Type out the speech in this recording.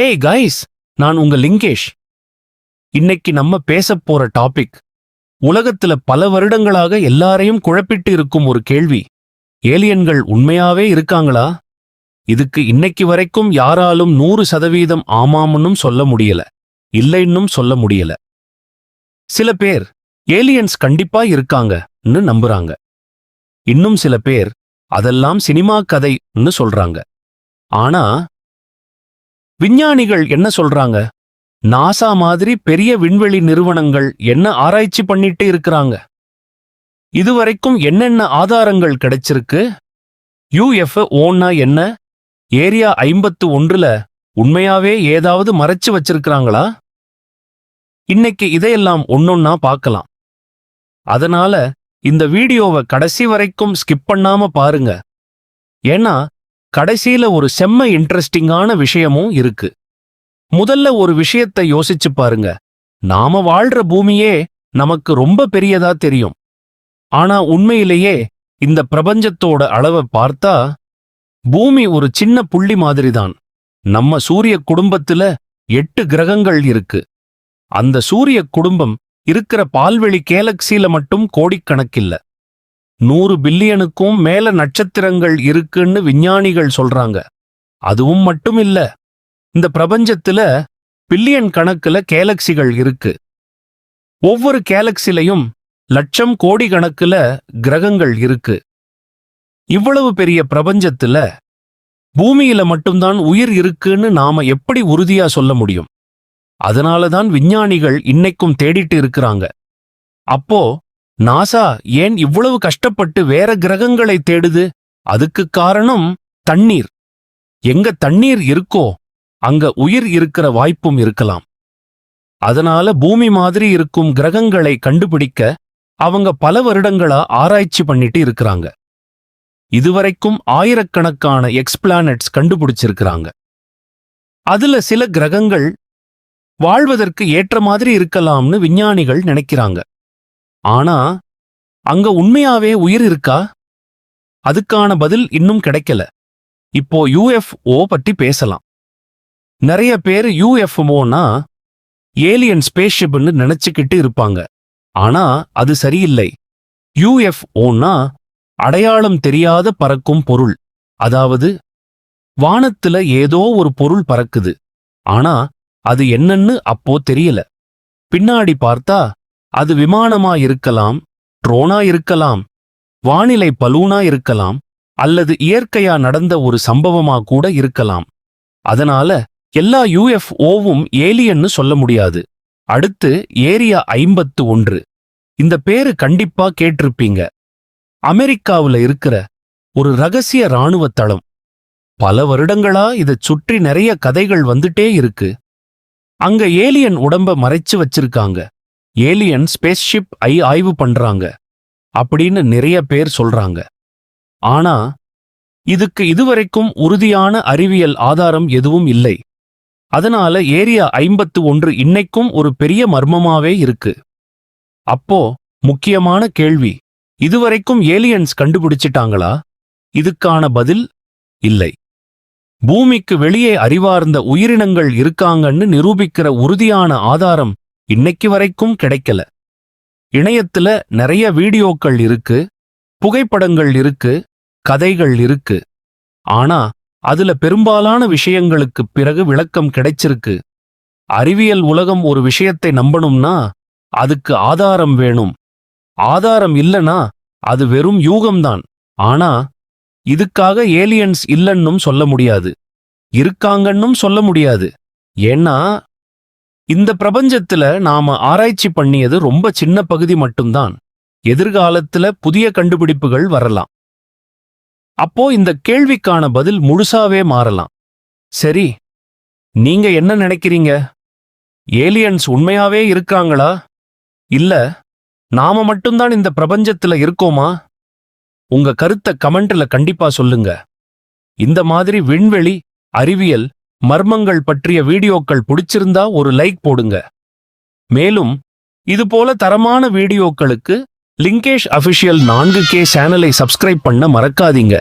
Hey guys, நான் உங்க லிங்கேஷ். இன்னைக்கு நம்ம பேசப் போற டாபிக் உலகத்துல பல வருடங்களாக எல்லாரையும் குழப்பிட்டு இருக்கும் ஒரு கேள்வி. ஏலியன்கள் உண்மையாவே இருக்காங்களா? இதுக்கு இன்னைக்கு வரைக்கும் யாராலும் 100% ஆமாம்னும் சொல்ல முடியல, இல்லைன்னும் சொல்ல முடியல. சில பேர் ஏலியன்ஸ் கண்டிப்பா இருக்காங்கன்னு நம்புறாங்க. இன்னும் சில பேர் அதெல்லாம் சினிமா கதைன்னு சொல்றாங்க. ஆனா விஞ்ஞானிகள் என்ன சொல்றாங்க? நாசா மாதிரி பெரிய விண்வெளி நிறுவனங்கள் என்ன ஆராய்ச்சி பண்ணிட்டு இருக்கிறாங்க? இதுவரைக்கும் என்னென்ன ஆதாரங்கள் கிடைச்சிருக்கு? UFOன்னா என்ன? ஏரியா 51ல உண்மையாவே ஏதாவது மறைச்சு வச்சிருக்கிறாங்களா? இன்னைக்கு இதையெல்லாம் ஒன்னொன்னா பார்க்கலாம். அதனால இந்த வீடியோவை கடைசி வரைக்கும் ஸ்கிப் பண்ணாம பாருங்க. ஏன்னா கடைசியில ஒரு செம்ம இன்ட்ரெஸ்டிங்கான விஷயமும் இருக்கு. முதல்ல ஒரு விஷயத்தை யோசிச்சு பாருங்க. நாம வாழ்ற பூமியே நமக்கு ரொம்ப பெரியதா தெரியும். ஆனா உண்மையிலேயே இந்த பிரபஞ்சத்தோட அளவை பார்த்தா பூமி ஒரு சின்ன புள்ளி மாதிரிதான். நம்ம சூரிய குடும்பத்துல 8 கிரகங்கள் இருக்கு. அந்த சூரிய குடும்பம் இருக்கிற பால்வெளி கேலக்சில மட்டும் கோடிக்கணக்கில்ல, 100 பில்லியனுக்கும் மேல நட்சத்திரங்கள் இருக்குன்னு விஞ்ஞானிகள் சொல்றாங்க. அதுவும் மட்டும் இல்ல, இந்த பிரபஞ்சத்துல பில்லியன் கணக்குல கேலக்சிகள் இருக்கு. ஒவ்வொரு கேலக்சிலையும் லட்சம் கோடி கணக்குல கிரகங்கள் இருக்கு. இவ்வளவு பெரிய பிரபஞ்சத்துல பூமியில மட்டும்தான் உயிர் இருக்குன்னு நாம எப்படி உறுதியா சொல்ல முடியும்? அதனாலதான் விஞ்ஞானிகள் இன்னைக்கும் தேடிட்டு இருக்கிறாங்க. அப்போ நாசா ஏன் இவ்வளவு கஷ்டப்பட்டு வேற கிரகங்களை தேடுது? அதுக்கு காரணம் தண்ணீர். எங்க தண்ணீர் இருக்கோ அங்க உயிர் இருக்கிற வாய்ப்பும் இருக்கலாம். அதனால பூமி மாதிரி இருக்கும் கிரகங்களை கண்டுபிடிக்க அவங்க பல வருடங்களா ஆராய்ச்சி பண்ணிட்டு இருக்கிறாங்க. இதுவரைக்கும் ஆயிரக்கணக்கான எக்ஸ்பிளானட்ஸ் கண்டுபிடிச்சிருக்கிறாங்க. அதுல சில கிரகங்கள் வாழ்வதற்கு ஏற்ற மாதிரி இருக்கலாம்னு விஞ்ஞானிகள் நினைக்கிறாங்க. ஆனா அங்க உண்மையாவே உயிர் இருக்கா? அதுக்கான பதில் இன்னும் கிடைக்கல. இப்போ UFO பத்தி பேசலாம். நிறைய பேர் UFOனா ஏலியன் ஸ்பேஸ்ஷிப்னு நினைச்சுக்கிட்டு இருப்பாங்க. ஆனா அது சரியில்லை. UFOனா அடையாளம் தெரியாத பறக்கும் பொருள். அதாவது வானத்துல ஏதோ ஒரு பொருள் பறக்குது, ஆனா அது என்னன்னு அப்போ தெரியல. பின்னாடி பார்த்தா அது விமானமா இருக்கலாம், ட்ரோனா இருக்கலாம், வானிலை பலூனா இருக்கலாம், அல்லது இயற்கையா நடந்த ஒரு சம்பவமா கூட இருக்கலாம். அதனால எல்லா UFOவும் ஏலியன்னு சொல்ல முடியாது. அடுத்து ஏரியா 51. இந்த பேரு கண்டிப்பா கேட்டிருப்பீங்க. அமெரிக்காவுல இருக்கிற ஒரு ரகசிய ராணுவ தளம். பல வருடங்களா இதைச் சுற்றி நிறைய கதைகள் வந்துட்டே இருக்கு. அங்க ஏலியன் உடம்ப மறைச்சு வச்சிருக்காங்க, ஏலியன் ஸ்பேஸ்ஷிப் ஆய்வு பண்றாங்க அப்படின்னு நிறைய பேர் சொல்றாங்க. ஆனா இதுக்கு இதுவரைக்கும் உறுதியான அறிவியல் ஆதாரம் எதுவும் இல்லை. அதனால ஏரியா 51 இன்னைக்கும் ஒரு பெரிய மர்மமாவே இருக்கு. அப்போ முக்கியமான கேள்வி, இதுவரைக்கும் ஏலியன்ஸ் கண்டுபிடிச்சிட்டாங்களா? இதுக்கான பதில் இல்லை. பூமிக்கு வெளியே அறிவார்ந்த உயிரினங்கள் இருக்காங்கன்னு நிரூபிக்கிற உறுதியான ஆதாரம் இன்னைக்கு வரைக்கும் கிடைக்கல. இணையத்துல நிறைய வீடியோக்கள் இருக்கு, புகைப்படங்கள் இருக்கு, கதைகள் இருக்கு. ஆனா அதுல பெரும்பாலான விஷயங்களுக்கு பிறகு விளக்கம் கிடைச்சிருக்கு. அறிவியல் உலகம் ஒரு விஷயத்தை நம்பணும்னா அதுக்கு ஆதாரம் வேணும். ஆதாரம் இல்லனா அது வெறும் யூகம்தான். ஆனா இதுக்காக ஏலியன்ஸ் இல்லன்னும் சொல்ல முடியாது, இருக்காங்கன்னும் சொல்ல முடியாது. ஏன்னா இந்த பிரபஞ்சத்துல நாம ஆராய்ச்சி பண்ணியது ரொம்ப சின்ன பகுதி மட்டும்தான். எதிர்காலத்துல புதிய கண்டுபிடிப்புகள் வரலாம். அப்போ இந்த கேள்விக்கான பதில் முழுசாவே மாறலாம். சரி, நீங்க என்ன நினைக்கிறீங்க? ஏலியன்ஸ் உண்மையாவே இருக்காங்களா? இல்ல நாம மட்டும்தான் இந்த பிரபஞ்சத்துல இருக்கோமா? உங்க கருத்தை கமெண்ட்ல கண்டிப்பா சொல்லுங்க. இந்த மாதிரி விண்வெளி, அறிவியல், மர்மங்கள் பற்றிய வீடியோக்கள் பிடிச்சிருந்தா ஒரு லைக் போடுங்க. மேலும் இதுபோல தரமான வீடியோக்களுக்கு லிங்கேஷ் அபிஷியல் 4K சேனலை சப்ஸ்கிரைப் பண்ண மறக்காதீங்க.